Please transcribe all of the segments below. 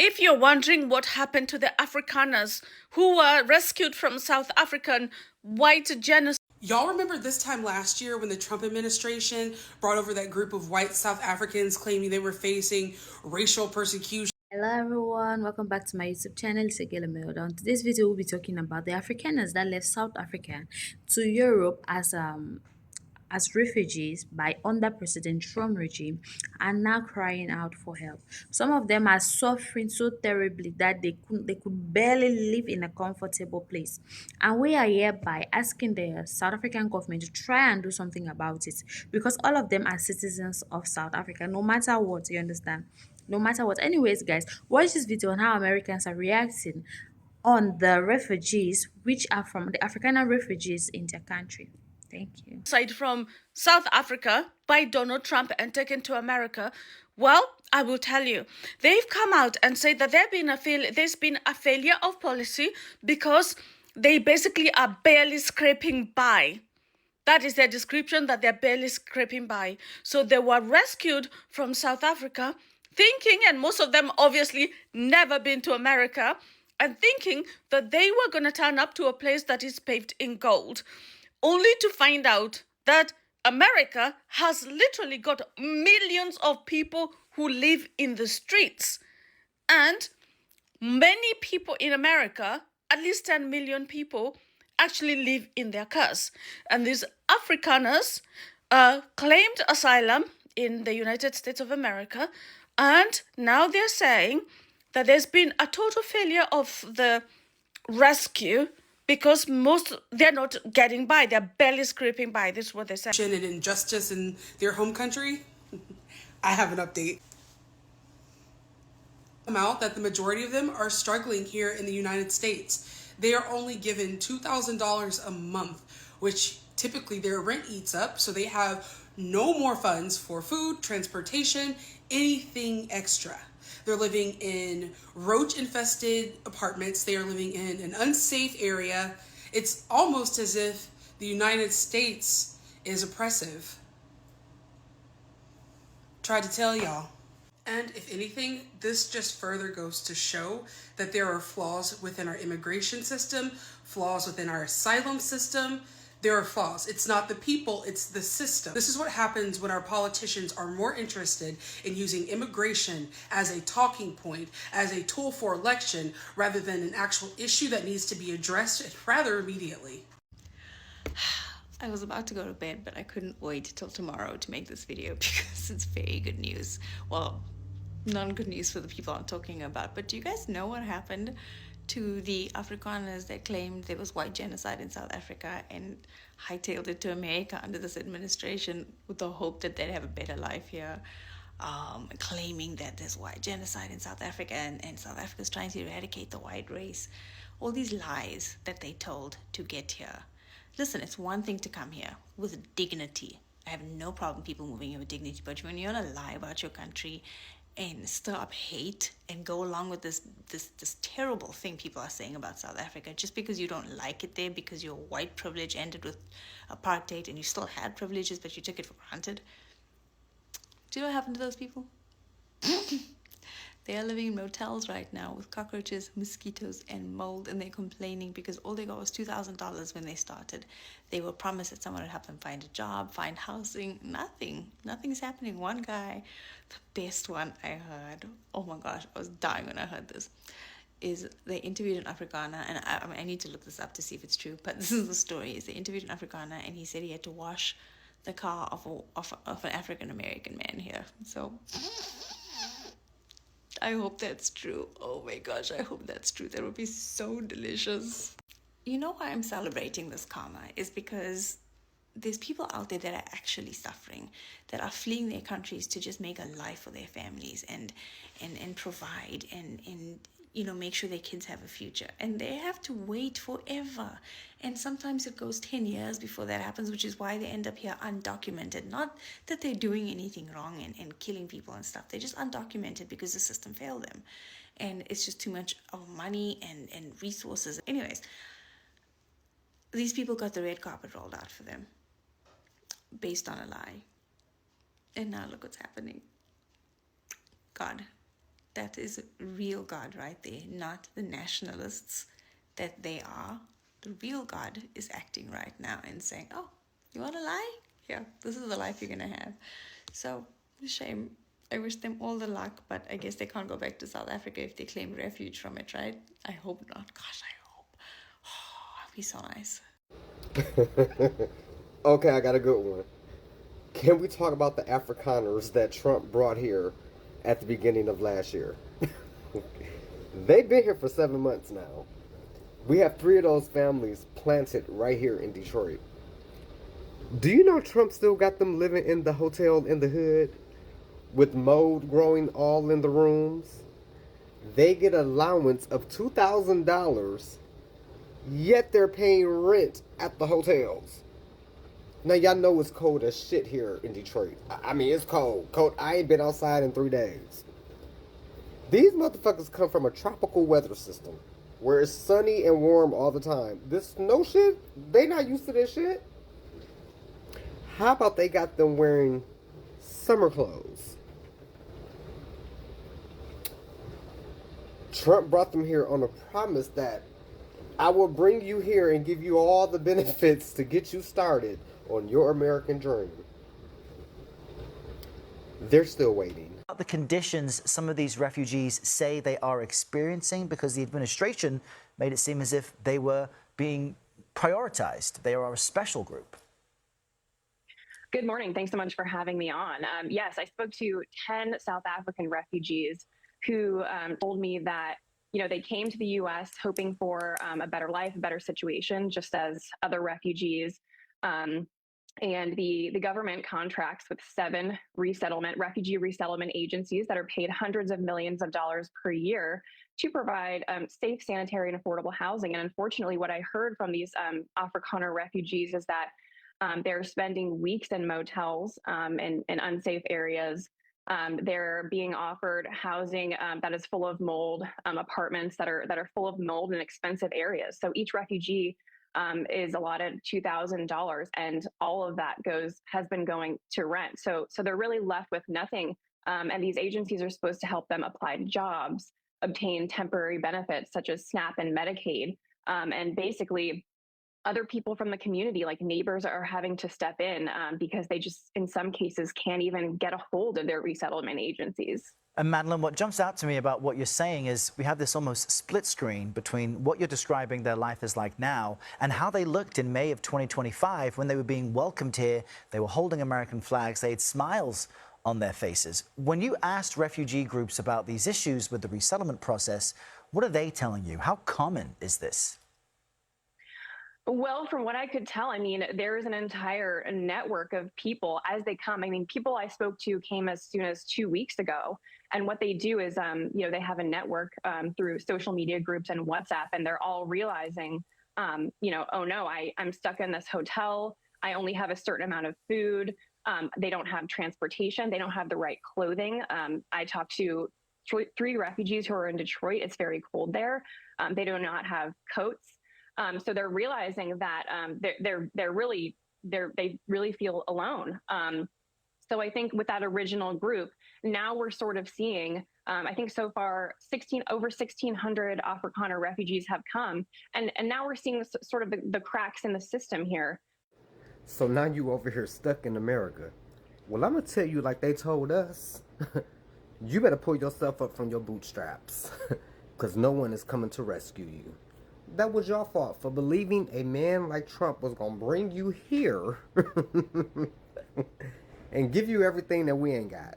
If you're wondering what happened to the Afrikaners who were rescued from South African white genocide, Y'all remember this time last year when the Trump administration brought over that group of white South Africans claiming they were facing racial persecution? Hello everyone, welcome back to my YouTube channel. It's Emelda'show. On today's video, we'll be talking about the Afrikaners that left South Africa to Europe as refugees by under President Trump regime and now crying out for help. Some of them are suffering so terribly that they could barely live in a comfortable place. And we are hereby asking the South African government to try and do something about it because all of them are citizens of South Africa, no matter what, you understand? No matter what. Anyways, guys, watch this video on how Americans are reacting on the refugees which are from the Afrikaner refugees in their country. Thank you. from South Africa by Donald Trump and taken to America. Well, I will tell you, they've come out and said that there's been a failure of policy because they basically are barely scraping by. That is their description, that they're barely scraping by. So they were rescued from South Africa thinking, and most of them obviously never been to America, and thinking that they were going to turn up to a place that is paved in gold, only to find out that America has literally got millions of people who live in the streets. And many people in America, at least 10 million people, actually live in their cars. And these Afrikaners claimed asylum in the United States of America. And now they're saying that there's been a total failure of the rescue because they're not getting by. They're barely scraping by. This is what they say. And injustice in their home country? I have an update. Out that the majority of them are struggling here in the United States. They are only given $2,000 a month, which typically their rent eats up, so they have no more funds for food, transportation, anything extra. They're living in roach-infested apartments. They are living in an unsafe area. It's almost as if the United States is oppressive. Tried to tell y'all. And if anything, this just further goes to show that there are flaws within our immigration system, flaws within our asylum system. There are flaws. It's not the people, it's the system. This is what happens when our politicians are more interested in using immigration as a talking point, as a tool for election, rather than an actual issue that needs to be addressed rather immediately. I was about to go to bed, but I couldn't wait till tomorrow to make this video because it's very good news. Well, non-good news for the people I'm talking about. But do you guys know what happened to the Afrikaners that claimed there was white genocide in South Africa and hightailed it to America under this administration with the hope that they'd have a better life here, claiming that there's white genocide in South Africa and South Africa's trying to eradicate the white race. All these lies that they told to get here. Listen, it's one thing to come here with dignity. I have no problem people moving here with dignity, but when you're gonna lie about your country and stir up hate and go along with this terrible thing people are saying about South Africa just because you don't like it there, because your white privilege ended with apartheid and you still had privileges but you took it for granted. Do you know what happened to those people? They are living in motels right now with cockroaches, mosquitoes, and mold, and they're complaining because all they got was $2,000 when they started. They were promised that someone would help them find a job, find housing. Nothing's happening. One guy, the best one I heard, oh my gosh, I was dying when I heard this, is they interviewed an Afrikaner, and I need to look this up to see if it's true, but this is the story. Is they interviewed an Afrikaner, and he said he had to wash the car of an African American man here. So I hope that's true. Oh my gosh, I hope that's true. That would be so delicious. You know why I'm celebrating this karma is because there's people out there that are actually suffering, that are fleeing their countries to just make a life for their families and provide and make sure their kids have a future. And they have to wait forever. And sometimes it goes 10 years before that happens, which is why they end up here undocumented. Not that they're doing anything wrong and killing people and stuff. They're just undocumented because the system failed them. And it's just too much of money and resources. Anyways, these people got the red carpet rolled out for them based on a lie. And now look what's happening. God, that is real God right there, not the nationalists that they are. The real God is acting right now and saying, oh, you want to lie? Yeah, this is the life you're going to have. So, shame. I wish them all the luck, but I guess they can't go back to South Africa if they claim refuge from it, right? I hope not. Gosh, I hope. Oh, it'd be so nice. Okay, I got a good one. Can we talk about the Afrikaners that Trump brought here at the beginning of last year? They've been here for 7 months now. We have three of those families planted right here in Detroit. Do you know Trump still got them living in the hotel in the hood with mold growing all in the rooms? They get allowance of $2,000, yet they're paying rent at the hotels. Now y'all know it's cold as shit here in Detroit. I mean, it's cold. Cold. I ain't been outside in 3 days. These motherfuckers come from a tropical weather system where it's sunny and warm all the time. This snow shit, they not used to this shit. How about they got them wearing summer clothes? Trump brought them here on a promise that I will bring you here and give you all the benefits to get you started on your American dream. They're still waiting. The conditions some of these refugees say they are experiencing, because the administration made it seem as if they were being prioritized. They are a special group. Good morning. Thanks so much for having me on. Yes, I spoke to 10 South African refugees who told me that they came to the U.S. hoping for a better life, a better situation, just as other refugees. And the government contracts with 7 refugee resettlement agencies that are paid hundreds of millions of dollars per year to provide safe, sanitary, and affordable housing. And unfortunately, what I heard from these Afrikaner refugees is that they're spending weeks in motels in unsafe areas. They're being offered housing that is full of mold, apartments that are full of mold in expensive areas. So each refugee is allotted $2,000, and all of that has been going to rent. So they're really left with nothing. And these agencies are supposed to help them apply to jobs, obtain temporary benefits such as SNAP and Medicaid, and basically other people from the community, like neighbors, are having to step in because they just, in some cases, can't even get a hold of their resettlement agencies. And Madeline, what jumps out to me about what you're saying is we have this almost split screen between what you're describing their life is like now and how they looked in May of 2025 when they were being welcomed here. They were holding American flags. They had smiles on their faces. When you asked refugee groups about these issues with the resettlement process, what are they telling you? How common is this? Well, from what I could tell, I mean, there is an entire network of people as they come. I mean, people I spoke to came as soon as 2 weeks ago. And what they do is, they have a network through social media groups and WhatsApp, and they're all realizing, oh no, I'm stuck in this hotel. I only have a certain amount of food. They don't have transportation. They don't have the right clothing. I talked to 3 refugees who are in Detroit. It's very cold there. They do not have coats. So they're realizing that they really feel alone. So I think with that original group, now we're sort of seeing, I think so far, over 1,600 Afrikaner refugees have come, and now we're seeing sort of the cracks in the system here. So now you over here stuck in America. Well, I'm gonna tell you like they told us. You better pull yourself up from your bootstraps, because no one is coming to rescue you. That was your fault for believing a man like Trump was gonna bring you here and give you everything that we ain't got.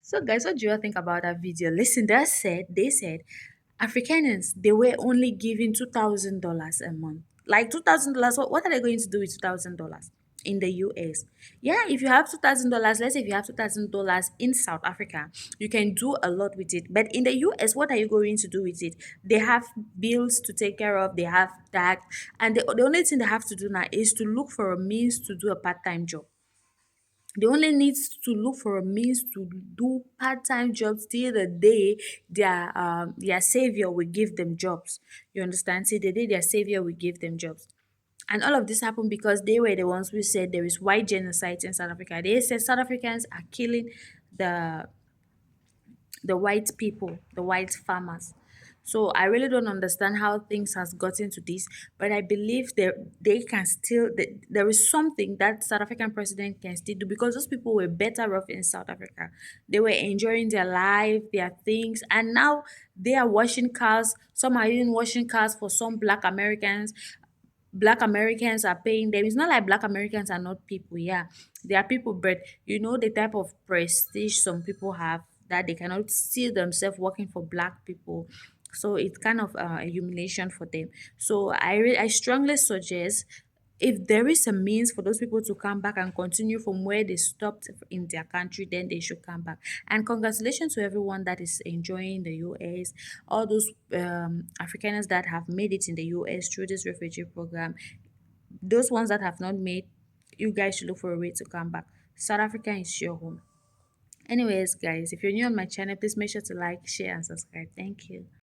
So, guys, what do you all think about that video? Listen, they said Afrikaners, they were only giving $2,000 a month. Like $2,000, what are they going to do with $2,000 in the US? Yeah, if you have $2,000, let's say if you have $2,000 in South Africa, you can do a lot with it. But in the US, what are you going to do with it? They have bills to take care of, they have tax, and the only thing they have to do now is to look for a means to do a part-time job. They only need to look for a means to do part-time jobs till the day their savior will give them jobs. You understand? Till the day their savior will give them jobs. And all of this happened because they were the ones who said there is white genocide in South Africa. They said South Africans are killing the the white people, the white farmers. So I really don't understand how things has gotten to this, but I believe they can still there is something that South African president can still do, because those people were better off in South Africa. They were enjoying their life, their things, and now they are washing cars. Some are even washing cars for some black Americans. Black Americans are paying them. It's not like Black Americans are not people. Yeah, they are people, but you know the type of prestige some people have, that they cannot see themselves working for Black people. So it's kind of a humiliation for them. So I strongly suggest, if there is a means for those people to come back and continue from where they stopped in their country, then they should come back. And congratulations to everyone that is enjoying the US, all those Afrikaners that have made it in the US through this refugee program. Those ones that have not made, you guys should look for a way to come back. South Africa is your home. Anyways, guys, if you're new on my channel, please make sure to like, share, and subscribe. Thank you.